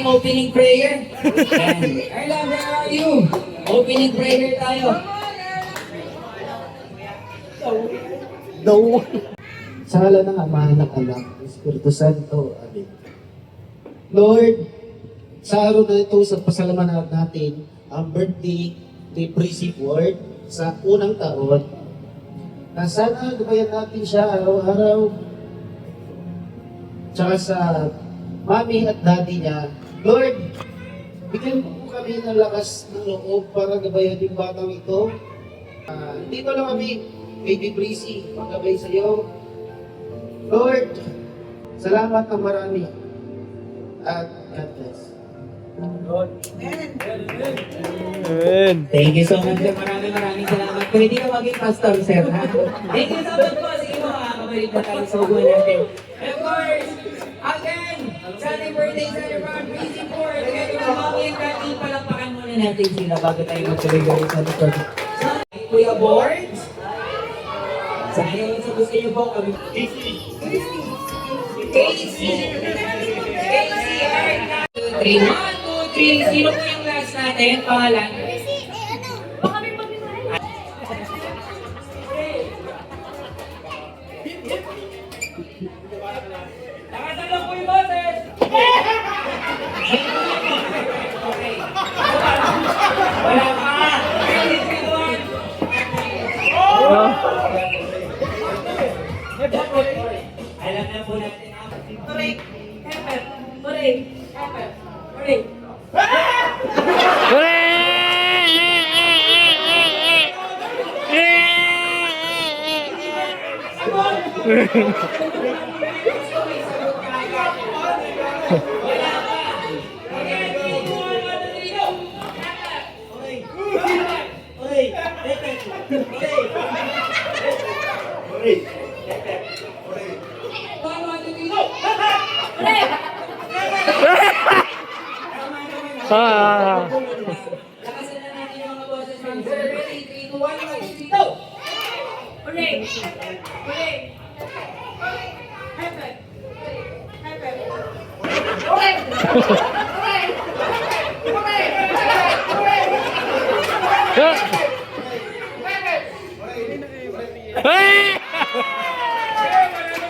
Opening prayer. Carla, where are you? Opening prayer tayo. Daw. Sa ngalan ng Ama, ng Anak, ng Espiritu Santo. Amen. Lord, sa araw na ito, sa pasalamat natin, ang birthday ni Prissy Ward sa unang taon, na sana gabayan natin siya araw-araw, tsaka sa mami at daddy niya. Lord, bigyan mo po kami ng lakas ng loob para gabayan yung batang ito. Dito lang kami, Baby Prissy, magabay sa iyo. Lord, salamat ng marami. At God bless. Amen. Thank you so much, sir. Maraming salamat. Pwede ka maging pastor, sir. Ha? Thank you so much po. Sige mo, makakabalik na tayo sa uguan natin. And of course, again, sa ating birthday celebrant, Prissy Ward, kaya yung mami and daddy, palakpakan muna natin sila bago tayo magtuloy-tuloy sa record. So, Kuya Board, sa ngayon, sa gusto niyo po kami. Casey! 1, 2, 3. Sino po yung last natin? Pangalan? Nakasan lang po yung boses! Okay. Wala pa! Alam na po natin ang Turing! Pepper! Turing! Pepper! Turing! Lakasan na natin yung mga boses from Sir. Ready? 3, 2, 1, 1, 2, 3, go! Hooray! Hooray! Perfect! Perfect! Hooray! Hooray! Hooray!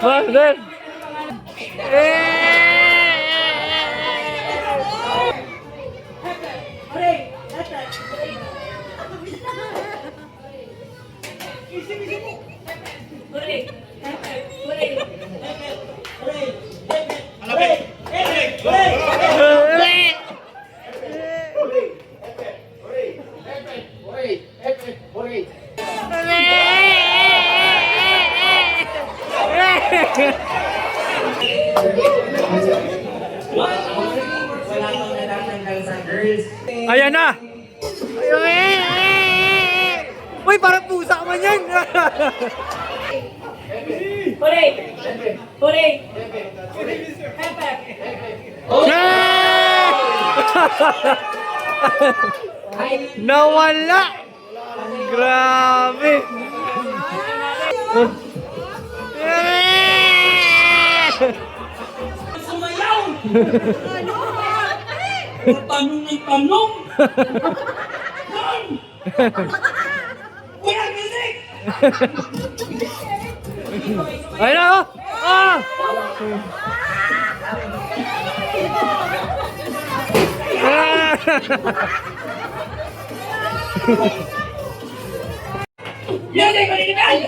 Master! Wala pang natatanggal sa girls. Ayan na! Uy, parang pusa ka man yan! Hooray! Hooray! Pepper! Nawala! Grabe! Sumayaw! Tanong ng tanong! Doon! Kuya, music! Ayun na! Ah! Music! Original!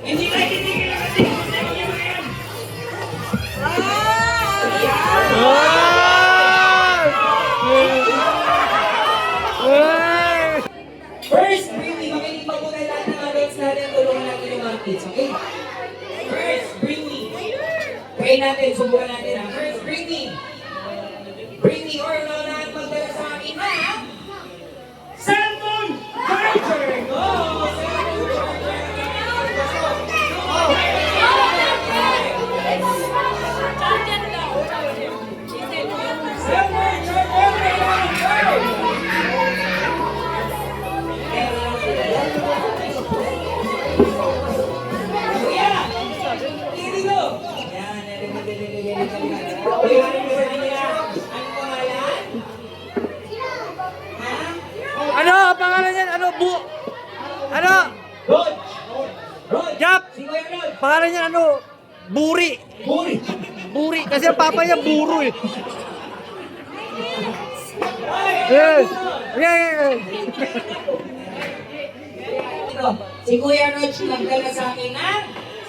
Hindi ka kitigil ang ating yan! First, bring me. Makinig pa po tayo lahat ng adults natin. Tulungan natin yung mga kids, okay? First, bring me. Pray natin, subukan natin ha. First, bring me. Bring me or naunahan magdala sa akin na cellphone charger! Go! Cellphone Kuya! Here we go! Yan, narinig pangalan niyan? Ano? Ano? Rod! Rod! Jap! Si Kuya Rod! Pangalan niyan ano? Buri. Buri! Buri. Kasi ang papa niya buro eh. Yes. Yeah. Ito, si Kuya Rod nagdala sa akin ng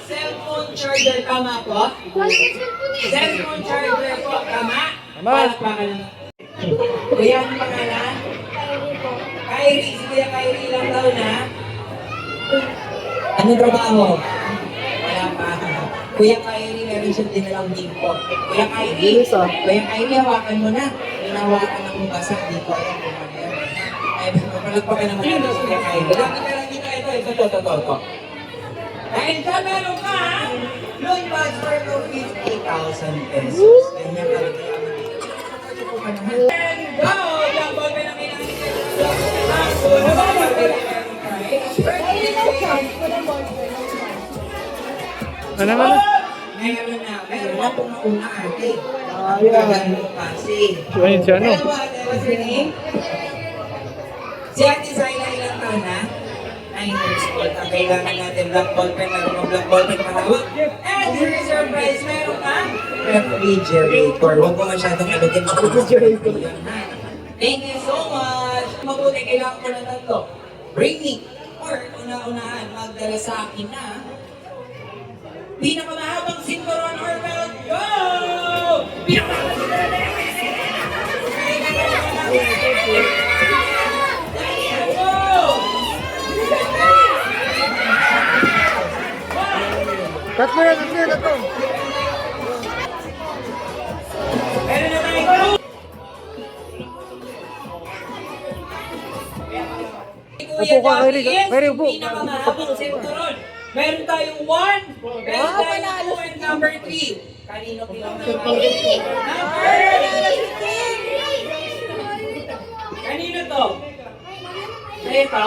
cellphone charger. Tama po? Cellphone charger po. Tama? Tama. Palakpakan naman. Kuya, anong pangalan? Kyrie. Si Kuya Kyrie ilang taon na? Anong trabaho? Wala pa. Kuya Kyrie, meron siyang dinalang dito. Kuya Kyrie, hawakan mo na. Hinawakan ng basa dito. Ayan, kung ano yan. Ay, palagpakan naman ito si Kuya Kyrie. Lagi ka lang dito. Ito. Dahil ka meron ka, loan bags worth of 50,000 pesos. Ganyan ka rin. And go! Yung ball pa namin ang Ano naman? meron na pong una ate. Gagano kasi. Ayun si ano? Pero ate, what's your name? Si Ate Zayla ilang taon na? 9 years old. Ang kailangan natin black ball pen, meron ng black ball pen mahawak. And your surprise, meron ka? Refrigerator. Huwag mo masyadong alutin sa refrigerator. Thank you so much. Mabuti kailangan ko ng tatlo. Bring me. Or una-unahan, magdala sa akin na pinakamahabang sinturon or belt. Go! Pinakamahabang Tatlo yan. meron na tayong Upo ka, Kyrie. Kyrie, upo. pinakamahabang sinturon. Meron tayong 1, meron tayong 2, and number 3. Kanino pinakamahabang? Kanino to? Sa ito?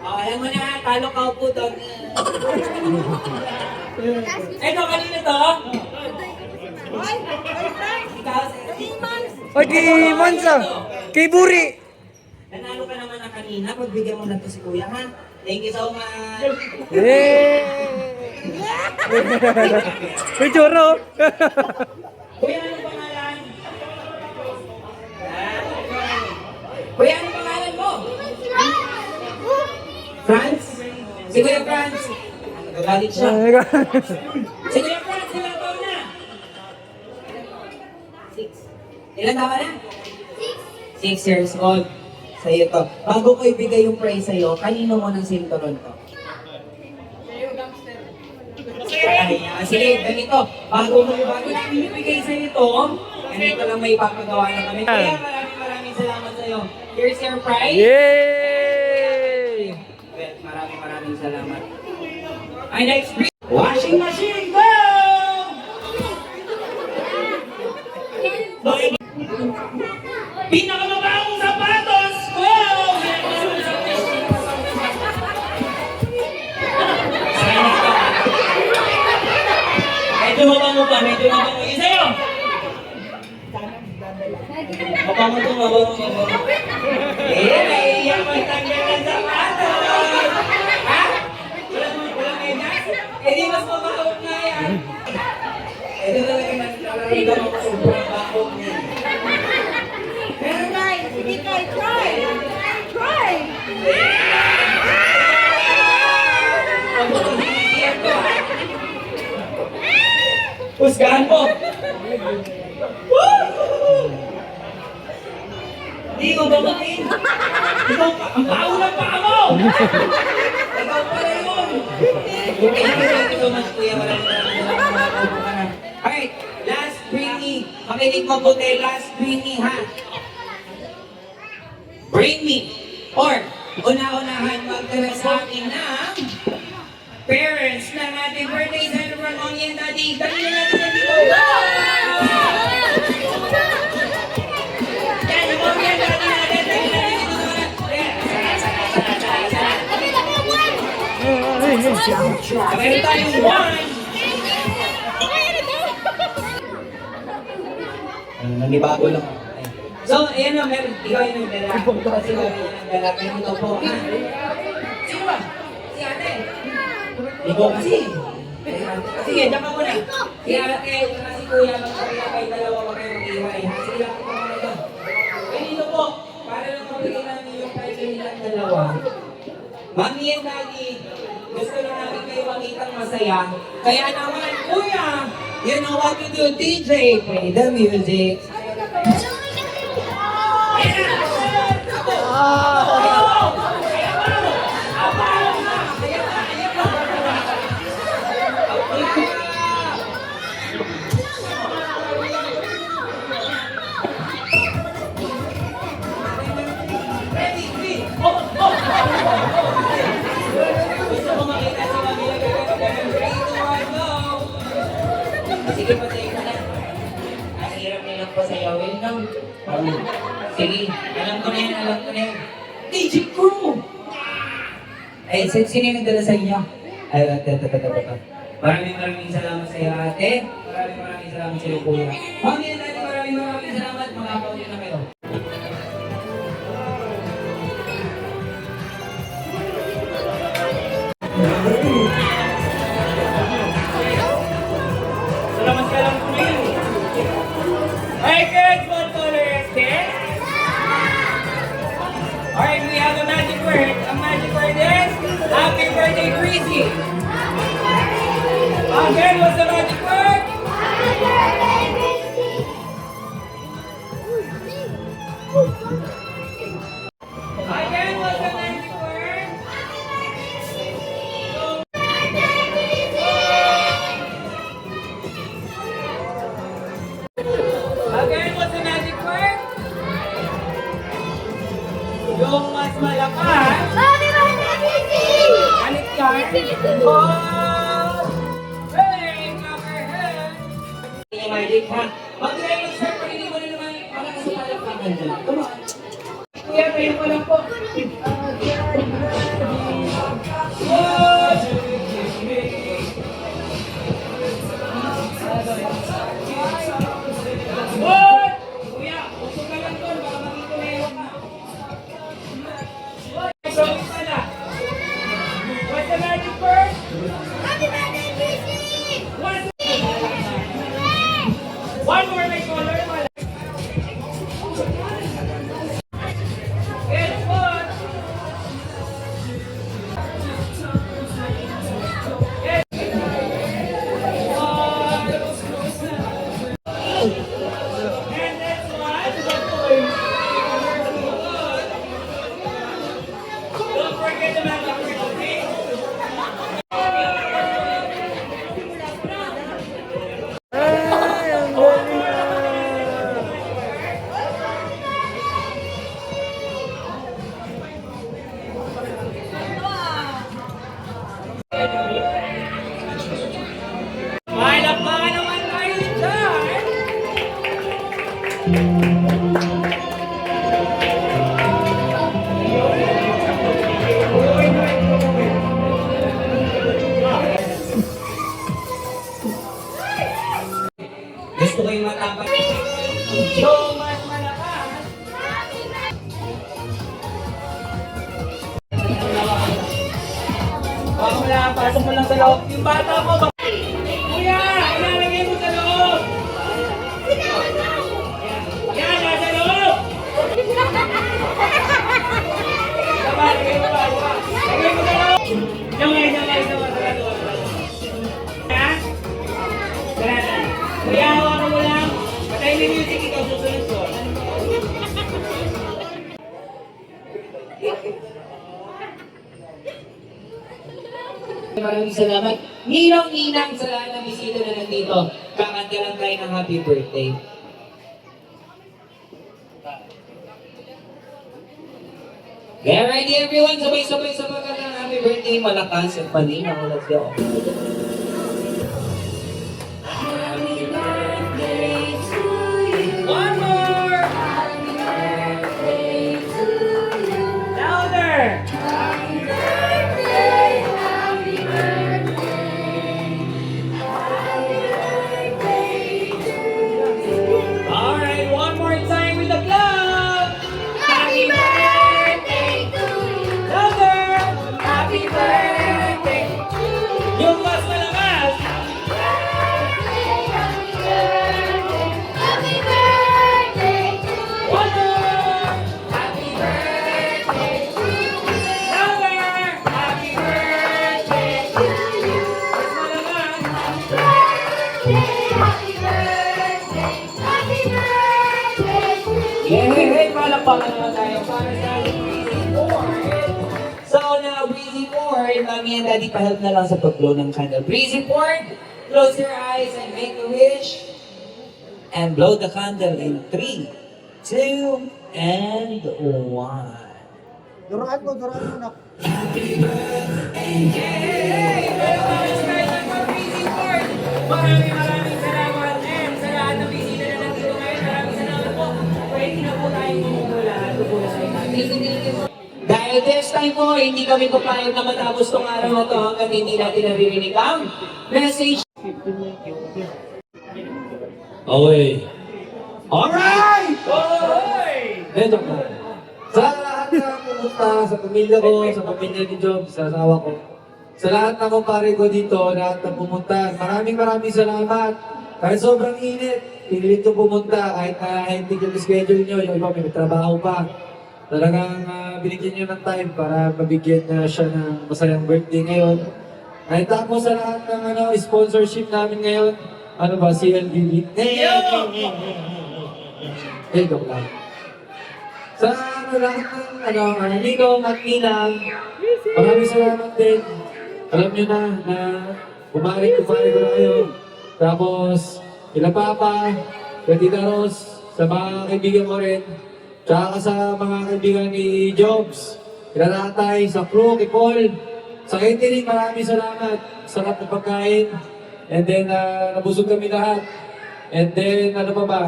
Alam mo na, talo ka po doon. Ito, kanino to? Ikaw, Ay, kay Mansa. Kay Buri. nanalo ka naman na kanina. Pagbigyan mo na to si Kuya, ha? Thank you so much. Yay! May choro. Kuya, anong pangalan? Kuya, anong pangalan mo? Franz? Si Kuya Franz. Nagagalit siya. Si Kuya Franz, ilang taon na? 6. Ilang taon na? 6 years old. Sa'yo to. Bago ko ibigay yung prize sa'yo, kanino mo ng sinturon to? Sige, ganito. Bago namin ibigay sa'yo to, ganito lang may ipapagawa na kami. Kaya maraming salamat sa'yo. Here's your prize. Yay! Well, maraming salamat. Ay, next break. Washing machine, go! Pinakamabangong sapatos, go! Medyo mabango pa. Isa yun! Mabango. Naiiyak magtanggal ng sapatos! Ha? Walang medyas? Di mas mabahog na yan. Ito talaga nararamdaman ko sobrang bahog niya. Pero guys, hindi kayo try! Husgahan mo! Hindi ko gamatin! Ikaw pa! Ang baho ng paa mo! Ikaw pala yun! Thank you so much, Kuya. Maraming salamat. Alright, last bring me. Makinig mabuti, last bring me, ha? Bring me. Or, una-unahan magdala sa akin ng parents ng ating birthday celebrant, Mommy and Daddy. Dali na natin nandito. Yan, yung Mommy and Daddy natin. Dali na natin dito muna. Meron tayong 1. Nanibago lang. So, ayan na, meron. Ikaw yung nagdala. Kasi ikaw yung nagdala. Kaya ito po. Ha? Sino ba? Si ate. Ikaw kasi. Sige, dyan ka muna. Si ate, si kuya, magpapila kayo dalawa, wag kayo mag-iway. Sige lang po muna ito. Kaya dito po, para lang mabigyan namin yung kayo nilang dalawa. Mami and daddy, gusto na namin kayo makitang masaya. Kaya naman, kuya, you know what to do, DJ. Play the music. Gusto ko makita si Mami na gagawin. 3, 2, 1, go! Sige, pasayin mo na. Ang hirap nilang pasayawin, no? Sige, alam ko na yan. DJ Crew! Ay, sino yung nagdala sa inyo? Ay, ito. Maraming salamat sa iyo, ate. Maraming salamat sa iyo, kuya. Mami and daddy, maraming salamat. Makakaunin na kayo. Salamat ka lang po yun. Hey kids, what color is this? Alright, we have a magic word. A magic word is Happy Birthday, Breezy. Again, what's the magic word? Again, what's the magic word? Again, what's the magic word? Yung mas malakas. Alit yan. Oh! Hey, clap your hands. Yung magic ha. Mag-relax sir, pag hindi mo na naman malakas yung palakpakan dyan. Come on. Kuya, tayo pa lang po. What? Kuya, usok ka lang doon. Baka makikuleho ka. So, pala. What's the magic word? What's one more may color? Guess what? Yes. And that's what? Don't forget the magic word, okay? Ay, ang galing na. Malakpakan naman tayo dyan! Gusto ko yung matapag. So, mas malakas. Baka wala, pasok mo lang sa loob. Yung bata mo, kuya, ilalagay mo sa loob. Yan, nasa loob. Tama, lagay mo ba? Lagay mo sa loob. Jamay. Sarado. Ha? Sarado. Kuya, hawakan mo lang. Patay mo yung music, ikaw susunod ko. Maraming salamat. Ninong-ninang sa lahat ng bisita na nandito. Kakanta lang tayo ng happy birthday. Get ready everyone, sabay-sabay sa pagkanta ng happy birthday. Malakas at malinaw. Let's go. Happy birthday to you. One more! Happy birthday to you. Louder! Happy birthday, happy birthday. Happy birthday to you. Alright, one more time with the clap. Palakpakan naman tayo para sa Breezy Board. So now, Breezy Board, Mami and Daddy, pa-help na lang sa pag-blow ng candle. Breezy Board, close your eyes and make a wish. And blow the candle in 3, 2, and 1. Duraan mo na. Maraming salamat, M, sa lahat ng bisita na nandito ngayon. Maraming salamat po. Pwede na po tayong mamumula. Ito po sa inyo. Dahil this time po, hindi kami papayag na matapos tong araw na to hanggang hindi natin naririnig ang message. Okay. Alright! Medyo pa. Sa lahat na pumunta, sa pamilya ko, sa pamilya ni Job, sa asawa ko, sa lahat na kumpare ko dito, lahat na pumunta, maraming salamat. Kahit sobrang init, pinilit ko pumunta, kahit hindi ko schedule nyo, yung iba may trabaho pa. Talagang binigyan nyo ng time para mabigyan na siya ng masayang birthday ngayon. Ay tapos sa lahat ng sponsorship namin ngayon, ano ba, CLBB? Joke lang. Sa lahat ng Nico, Magninang, maraming salamat din. Alam nyo na kumari ko na kayo. Tapos, kila Papa, kila Tita Ros, sa mga kaibigan mo rin, tsaka sa mga kaibigan ni Jobs, kila Tatay, sa crew, kay Paul, sa catering, maraming salamat. Sarap na pagkain. And then, nabusog kami lahat. And then, ano pa ba?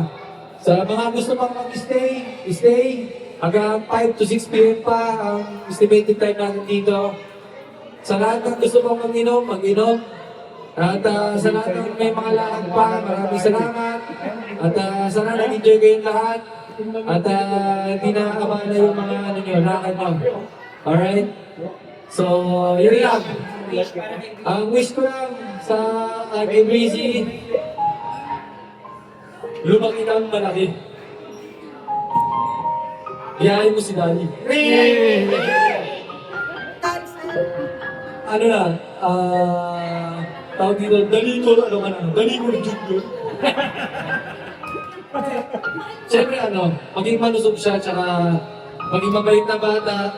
Sa mga gusto pang stay hanggang 5 to 6 p.m. pa ang estimated time natin dito. Sa lahat ng gusto pang mag-inom. At sa lahat ng may mga lakad pa, maraming salamat. At sana nag-enjoy kayong lahat. At hindi nakakabala yung mga lakad nyo. Alright? So, yun lang. Ang wish ko lang sa kay Breezy, lumaki kang malaki. Iyayin mo si Daddy. Ano na, tawag dito, dali ko ni Junior. Siyempre maging malusog siya, tsaka maging mabait na bata,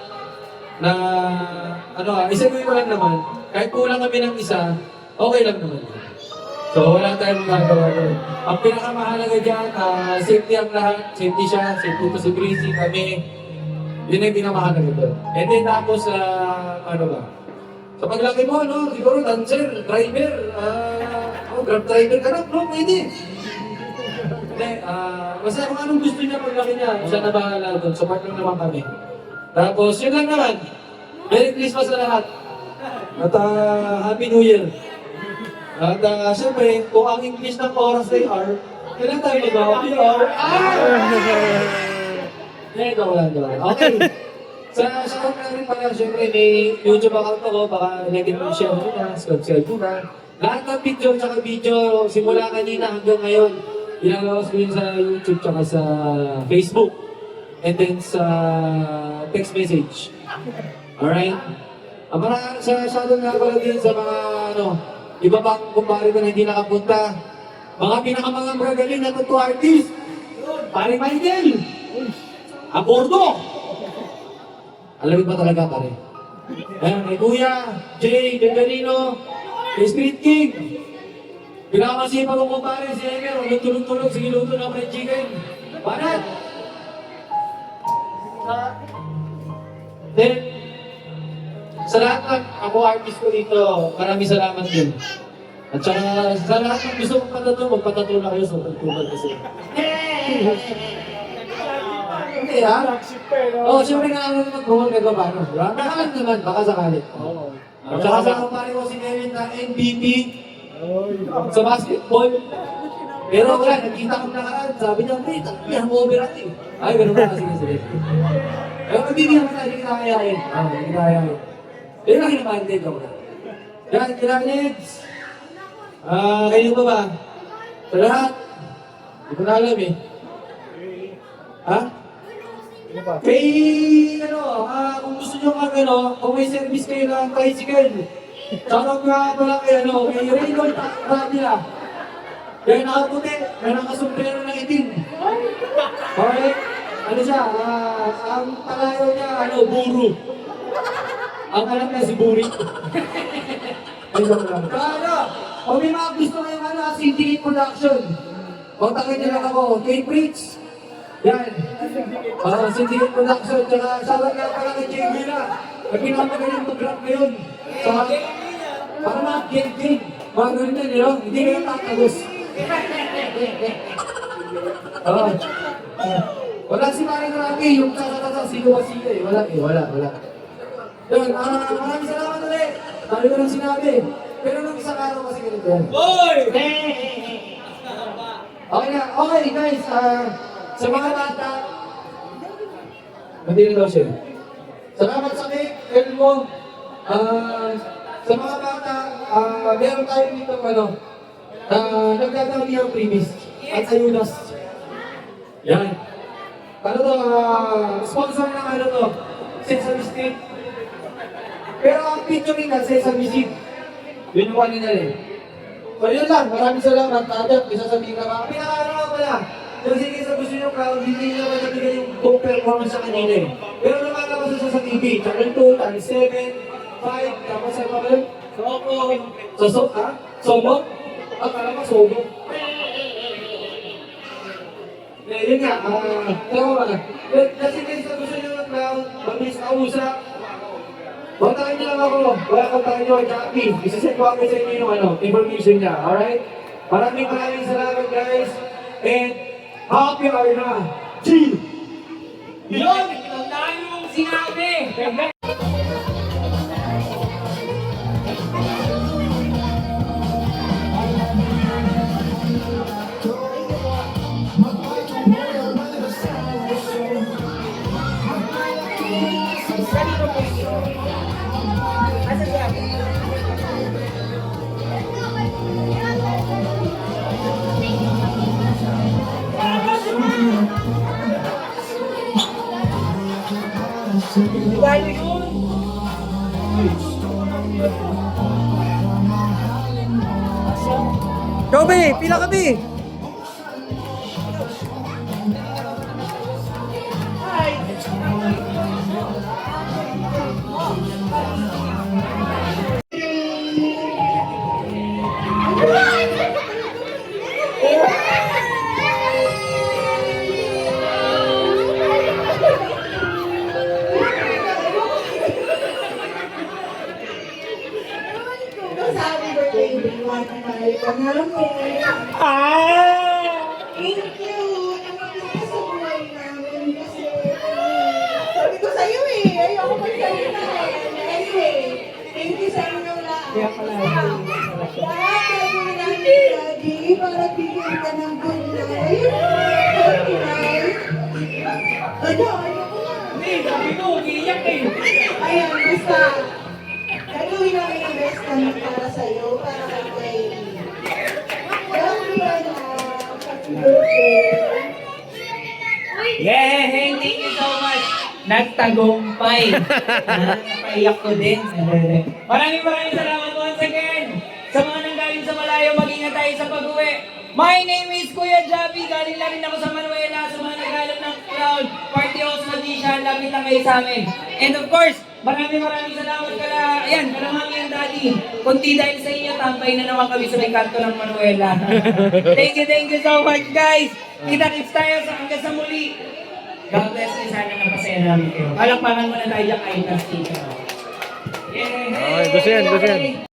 na, isaguin ko lang naman, kahit kulang kami ng isa, okay lang naman. So, wala tayong magagawa doon. Ang pinakamahalaga dyan, safety ang lahat. Safety siya, safety ko si Breezy, kami. Yun ang pinakamahalaga doon. And then tapos, sa paglaki mo, siguro dancer, driver, grab driver ka na, pwede. Hindi, basta kung anong gusto niya paglaki niya, siya na bahala doon. Support lang naman kami. Tapos, yun lang naman. Merry Christmas sa lahat. At Happy New Year. At siyempre, kung ang English ng oras ay R, kailan tayo magawa? Joke lang. Okay. Sa shoutout na rin pala, siyempre may YouTube account ako, baka lagyan mo share mo na, subscribe mo na. Lahat ng video, simula kanina hanggang ngayon, ilalawas ko yun sa YouTube tsaka sa Facebook. And then sa text message. Alright? Sa shoutout nga pala din sa mga iba pang kumpare ko na hindi nakapunta. Mga pinakamangang magagaling na tattoo artist. Pare Michael. Abordo. Alam ba talaga pare? Ayan, kay Kuya, Jay, Delgarino, kay Street King. Pinakamasipan kong kumpare si Emer. Huwag tulog-tulog, sige luto ng fried chicken. Banat! Then, sa lahat ng ako artist ko dito, maraming salamat din. At saka sa lahat ng gusto mong magpatato na kayo sa pagtubal kasi. Hindi siyempre nga ako mag-bumag na paano. Baka lang naman, baka sakali. At saka sa kumpare ko si Kevin na MVP sa basketball. Pero wala, nagkita ko nakaraan, sabi niya, wait, yan mo overall Ay, ganun ba? Sige. Pero magbibigyan ka tayo, hindi kita kayain. Hindi kita kayain. Pero laki naman din ako na. Yan, kinaknits. Kayo ba ba? Sa lahat? Hindi ko na alam eh. Ha? Kay, kung gusto nyo kung may service kayo ng tricycle, shoutout nga pala kay Raymond Radila. Kaya nakaputi, kaya nakasumbrero ng itim. Alright? Ano siya, ang palayo niya, buro. Ang anak niya si Buri. Ay, joke lang. Kaya, kung may mga gusto ngayong Syndicate Production, kontakin niyo lang ako, Kate Pritz. Yan. Syndicate Production, tsaka sabat nga pala kay Jay Villa. At pinapagaling mag-rap ngayon. Para mga game-game. Mga ganun yan, hindi kayo tatagos. Wala si Maring Rocky, yung kakatata, sino-sino eh. Wala. Yun, maraming salamat ulit. Dami ko nang sinabi. Pero nung isang araw kasi ganito yan. Boy! Okay guys, sa mga bata, hindi na daw siya. Salamat sa cake, Elmo. Sa mga bata, meron tayo dito nagdadami ang premis at ayudas. Yan. Sponsor ng Sesame Street. Pero ang featuring ng Sesame Seed, yun yung kanina eh. So yun lang, maraming salamat. Tadat, isasabihin ka ba? Pinaka-araw pala. Kasi sa gusto nyo crowd, hindi naman nabigay yung full performance sa kanina eh. Pero lumalabas sa TV, channel 2, channel 7, 5, tapos sa mga Sobo. Sobo? Akala ko Sobo. Yun nga, tama ba? Kasi sa gusto nyo ng crowd, mabilis ka usap. Kontakin niyo lang ako. Wala kontakin niyo kay Jackie. Isasend ko ako sa inyo yung information niya. Alright? Maraming salamat guys. And happy kayo na. Chill! Yun! Ang dami mong sinabi! Kobe, pila ka be? Happy birthday, everyone. Thank you. Nakakita sa buhay namin kasi sabi ko sa'yo ayoko magsalita Anyway, thank you sa inyong lahat. Lahat gagawin namin, Daddy, para bigyan ka ng good life. Happy life. Ayoko na. Hindi, sabi ko, umiiyak eh. Ayan, basta. Gagawin namin ang best namin para sa'yo, para kay Baby. Love you, anak. Happy birthday. Yeah, thank you so much. Nagtagumpay. Napaiyak ko din. Maraming salamat once again. Sa mga nanggaling sa malayo, mag-ingat tayo sa pag-uwi. My name is Kuya Javi. Galing lang rin ako sa Manuela. Sa mga naglalap ng crowd, party host na di siya. Lapit lang kayo sa amin. And of course, maraming salamat kala mami and daddy. Kunti dahil sa inyo, tambay na naman kami sa may kanto ng Manuela. Thank you so much guys. Kita-kits tayo hanggang sa muli. God bless you. Sana napasaya namin kayo. Palakpakan mo na tayo dyan kahit na speaker. Yeah! Okay, gusto yan.